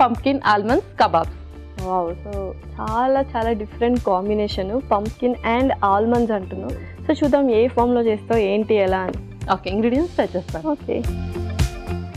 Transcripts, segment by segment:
Pumpkin almonds kebabs. Wow, so చాలా చాలా different combination, pumpkin and almonds అంటున్నావు. So చూద్దాం ఏ ఫామ్లో చేస్తావు, ఏంటి, ఎలా అని. ఓకే, ఇంగ్రీడియంట్స్ తెచ్చేస్తాను.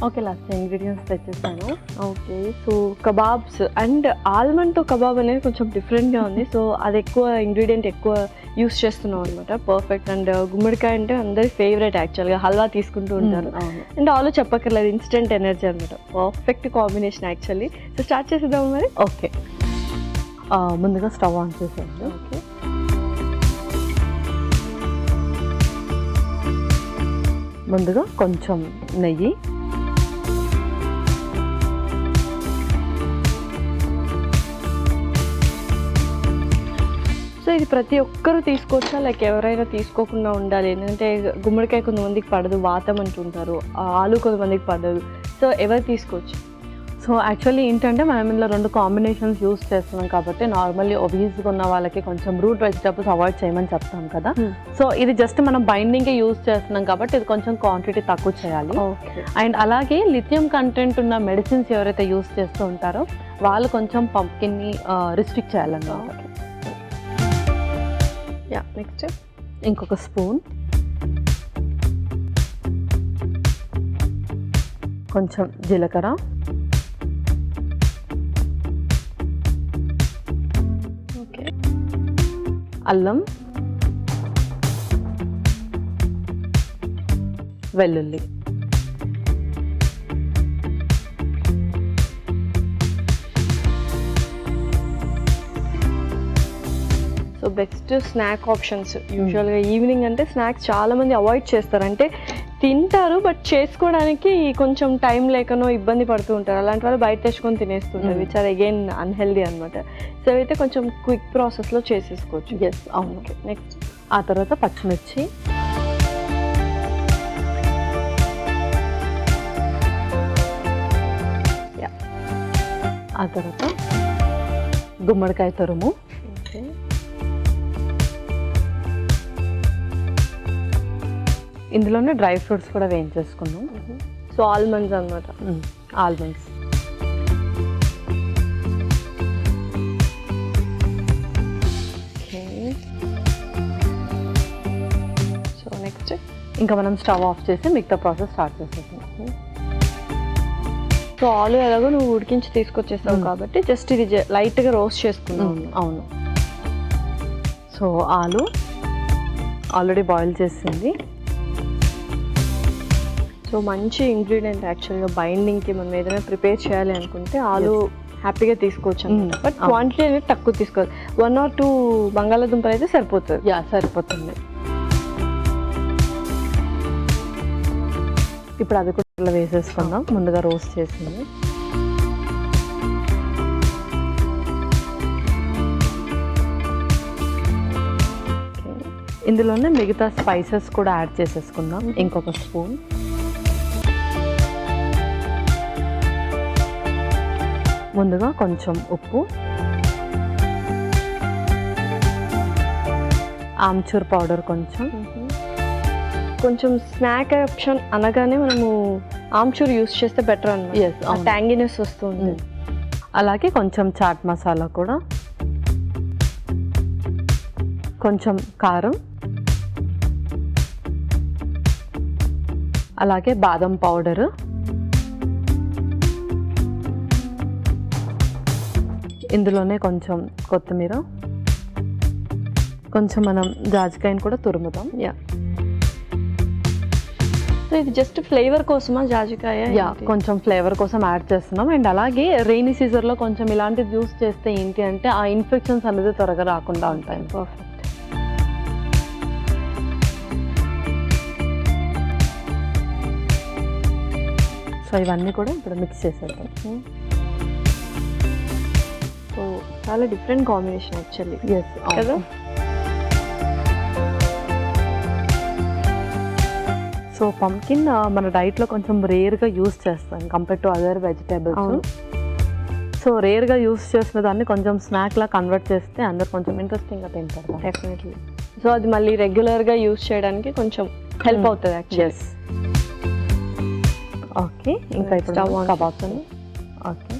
ఓకే, లాస్ట్ ఇంగ్రీడియంట్స్ తెచ్చేస్తాను. ఓకే, సో కబాబ్స్ అండ్ ఆల్మండ్తో కబాబ్ అనేది కొంచెం డిఫరెంట్గా ఉంది. సో అది ఎక్కువ ఇంగ్రీడియంట్ ఎక్కువ యూస్ చేస్తున్నాం అనమాట. పర్ఫెక్ట్. అండ్ గుమ్మడికాయ అంటే అందరి ఫేవరెట్ యాక్చువల్గా, హల్వా తీసుకుంటూ ఉంటారు. అండ్ ఆలో చెప్పక్కర్లేదు, ఇన్స్టెంట్ ఎనర్జీ అనమాట. Perfect combination actually. So start చేసేద్దాం మరి. ఓకే, ముందుగా స్టవ్ ఆన్ చేసేయండి. ఓకే, ముందుగా కొంచెం నెయ్యి, సో ఇది ప్రతి ఒక్కరు తీసుకోవచ్చా, లైక్ ఎవరైనా తీసుకోకుండా ఉండాలి? ఎందుకంటే గుమ్మడికాయ కొంతమందికి పడదు, వాతం అంటుంటారు, ఆలు కొంతమందికి పడదు. సో ఎవరు తీసుకోవచ్చు? సో యాక్చువల్లీ ఏంటంటే మనం ఇందులో 2 కాంబినేషన్స్ యూస్ చేస్తున్నాం కాబట్టి నార్మల్లీ ఒబీస్గా ఉన్న వాళ్ళకి కొంచెం రూట్ వెజిటబుల్స్ అవాయిడ్ చేయమని చెప్తాం కదా. సో ఇది జస్ట్ మనం బైండింగ్కే యూస్ చేస్తున్నాం కాబట్టి ఇది కొంచెం క్వాంటిటీ తక్కువ చేయాలి. అండ్ అలాగే లిథియం కంటెంట్ ఉన్న మెడిసిన్స్ ఎవరైతే యూస్ చేస్తూ ఉంటారో వాళ్ళు కొంచెం పంప్కిన్ని రిస్ట్రిక్ట్ చేయాలన్నమాట. నెక్స్ట్ ఇంకొక స్పూన్, కొంచెం జీలకర్ర, ఓకే, అల్లం, వెల్లుల్లి. So best snack options. యూజువల్గా ఈవినింగ్ అంటే స్నాక్స్ చాలామంది అవాయిడ్ చేస్తారు, అంటే తింటారు బట్ చేసుకోవడానికి కొంచెం టైం లేకనో ఇబ్బంది పడుతూ ఉంటారు. అలాంటి వాళ్ళు బయట తెచ్చుకొని తినేస్తుంటారు, విచ్ ఆర్ అగైన్ అన్హెల్దీ అనమాట. సో అయితే కొంచెం క్విక్ ప్రాసెస్లో చేసేసుకోవచ్చు. ఎస్, అవును. ఓకే, నెక్స్ట్ ఆ తర్వాత పచ్చిమిర్చి, ఆ తర్వాత గుమ్మడికాయ తురుము, ఓకే, ఇందులోనే డ్రై ఫ్రూట్స్ కూడా వేయించేసుకున్నాం. సో ఆల్మండ్స్ అనమాట. Almonds, okay. సో నెక్స్ట్ ఇంకా మనం స్టవ్ ఆఫ్ చేసి మిగతా ప్రాసెస్ స్టార్ట్ చేసేసాం. సో ఆలు ఎలాగో నువ్వు ఉడికించి తీసుకొచ్చేస్తావు కాబట్టి జస్ట్ ఇది లైట్గా రోస్ట్ చేసుకున్నావు. అవును. సో ఆలు ఆల్రెడీ బాయిల్ చేసింది. సో మంచి ఇంగ్రీడియంట్ యాక్చువల్గా బైండింగ్కి. మనం ఏదైనా ప్రిపేర్ చేయాలి అనుకుంటే ఆలు హ్యాపీగా తీసుకోవచ్చు, బట్ క్వాంటిటీ అనేది తక్కువ తీసుకోవాలి. 1 or 2 బంగాళాదుంపలు అయితే సరిపోతుంది. సరిపోతుంది. ఇప్పుడు అది కూడా వేసేసుకుందాం, ముందుగా రోస్ట్ చేసింది. ఇందులోనే మిగతా స్పైసెస్ కూడా యాడ్ చేసేసుకుందాం. ఇంకొక స్పూన్, ముందుగా కొంచెం ఉప్పు, ఆమ్చూర్ పౌడర్ కొంచెం స్నాక్ ఆప్షన్ అనగానే మనము ఆమ్చూర్ యూస్ చేస్తే బెటర్ అన్నమాట. ట్యాంగినెస్ వస్తుంది. అలాగే కొంచెం చాట్ మసాలా కూడా, కొంచెం కారం, అలాగే బాదం పౌడరు, ఇందులోనే కొంచెం కొత్తిమీర, కొంచెం మనం జాజికాయని కూడా తురుముదాం. సో ఇది జస్ట్ ఫ్లేవర్ కోసమా జాజికాయ? కొంచెం ఫ్లేవర్ కోసం యాడ్ చేస్తున్నాం. అండ్ అలాగే రెయినీ సీజన్లో కొంచెం ఇలాంటిది యూస్ చేస్తే ఏంటి అంటే ఆ ఇన్ఫెక్షన్స్ అనేది త్వరగా రాకుండా ఉంటాయి. పర్ఫెక్ట్. సో ఇవన్నీ కూడా ఇప్పుడు మిక్స్ చేసేద్దాం. సో చాలా డిఫరెంట్ కాంబినేషన్ యాక్చువల్లీ. ఎస్ కదా. సో పంకిన్ మన డైట్లో కొంచెం రేర్గా యూస్ చేస్తాం compare to other vegetables. So రేర్గా యూస్ చేసిన దాన్ని కొంచెం స్నాక్లా కన్వర్ట్ చేస్తే అందరు కొంచెం ఇంట్రెస్టింగ్గా తింటారు. డెఫినెట్లీ. సో అది మళ్ళీ రెగ్యులర్గా యూస్ చేయడానికి కొంచెం హెల్ప్ అవుతుంది యాక్చువల్లీ. ఓకే, ఇంకా ఇప్పుడు కబాబ్స్. ఓకే,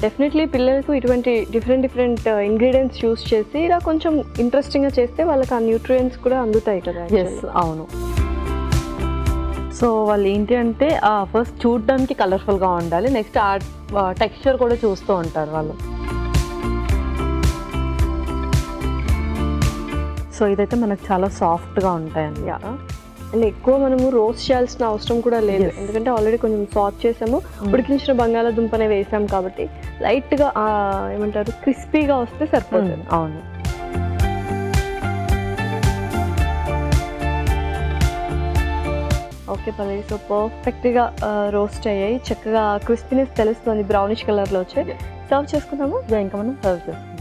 డెఫినెట్లీ పిల్లలకు ఇటువంటి డిఫరెంట్ ఇంగ్రీడియంట్స్ యూస్ చేసి ఇలా కొంచెం ఇంట్రెస్టింగ్గా చేస్తే వాళ్ళకి ఆ న్యూట్రియంట్స్ కూడా అందుతాయి కదా. ఎస్, అవును. సో వాళ్ళు ఏంటి అంటే ఫస్ట్ చూడడానికి కలర్ఫుల్గా ఉండాలి, నెక్స్ట్ ఆ టెక్స్చర్ కూడా చూస్తూ ఉంటారు వాళ్ళు. సో ఇదైతే మనకు చాలా సాఫ్ట్గా ఉంటాయి అన్నమాట. అండ్ ఎక్కువ మనము రోస్ట్ చేయాల్సిన అవసరం కూడా లేదు, ఎందుకంటే ఆల్రెడీ కొంచెం సాట్ చేసాము, ఉడికించిన బంగాళాదుంపనే వేసాం కాబట్టి లైట్గా ఏమంటారు క్రిస్పీగా వస్తే సరిపోతుంది. అవును. ఓకే పల్లవి, సో పర్ఫెక్ట్గా రోస్ట్ అయ్యాయి, చక్కగా క్రిస్పీనెస్ తెలుస్తుంది, బ్రౌనిష్ కలర్లో వచ్చాయి. సర్వ్ చేసుకుందాము. ఇంకా మనం సర్వ్ చేసుకుందాం.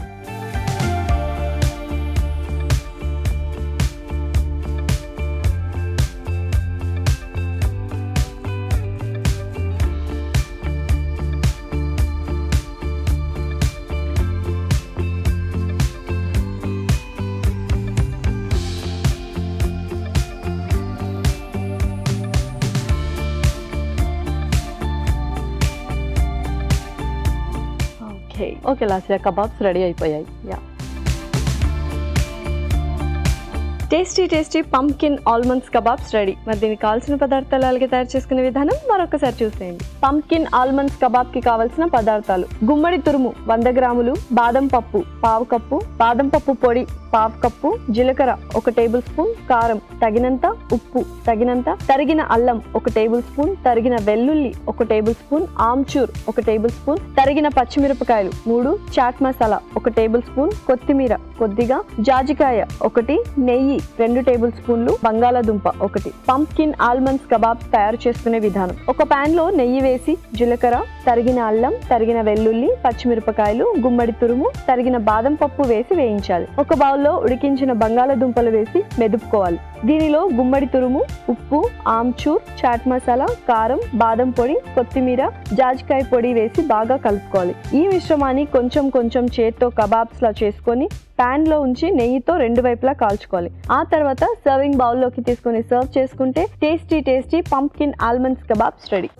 ఓకే లాస్య, కబాబ్స్ రెడీ అయిపోయాయి. Tasty pumpkin almonds kebabs ready. మరి దీనికి కావాల్సిన పదార్థాలు అలాగే తయారు చేసుకునే విధానం మరొకసారి చూసేయండి. పంప్కిన్ ఆల్మండ్స్ కబాబ్కి కావాల్సిన పదార్థాలు: గుమ్మడి తురుము 100 గ్రాములు, బాదం పప్పు 1/2 కప్పు, బాదం పప్పు పొడి 1/2 కప్పు, జీలకర్ర 1 టేబుల్ స్పూన్, కారం తగినంత, ఉప్పు తగినంత, తరిగిన అల్లం 1 టేబుల్ స్పూన్, తరిగిన వెల్లుల్లి 1 table spoon, amchur 1 table spoon, తరిగిన పచ్చిమిరపకాయలు 3, చాట్ మసాలా 1 టేబుల్ స్పూన్, కొత్తిమీర కొద్దిగా, జాజికాయ 1, నెయ్యి 2 టేబుల్ స్పూన్లు, బంగాళాదుంప 1. పంప్కిన్ ఆల్మండ్స్ కబాబ్స్ తయారు చేసుకునే విధానం: ఒక పాన్ లో నెయ్యి వేసి జీలకర్ర, తరిగిన అల్లం, తరిగిన వెల్లుల్లి, పచ్చిమిరపకాయలు, గుమ్మడి తురుము, తరిగిన బాదం పప్పు వేసి వేయించాలి. ఒక బౌల్లో ఉడికించిన బంగాళాదుంపలు వేసి మెదుపుకోవాలి. దీనిలో గుమ్మడి తురుము, ఉప్పు, ఆమ్చూర్, చాట్ మసాలా, కారం, బాదం పొడి, కొత్తిమీర, జాజికాయ పొడి వేసి బాగా కలుపుకోవాలి. ఈ మిశ్రమాన్ని కొంచెం చేత్తో కబాబ్స్ లా చేసుకొని పాన్ లో ఉంచి నెయ్యితో 2 వైపులా కాల్చుకోవాలి. ఆ తర్వాత సర్వింగ్ బౌల్లోకి తీసుకొని సర్వ్ చేసుకుంటే tasty pumpkin almonds kebabs ready.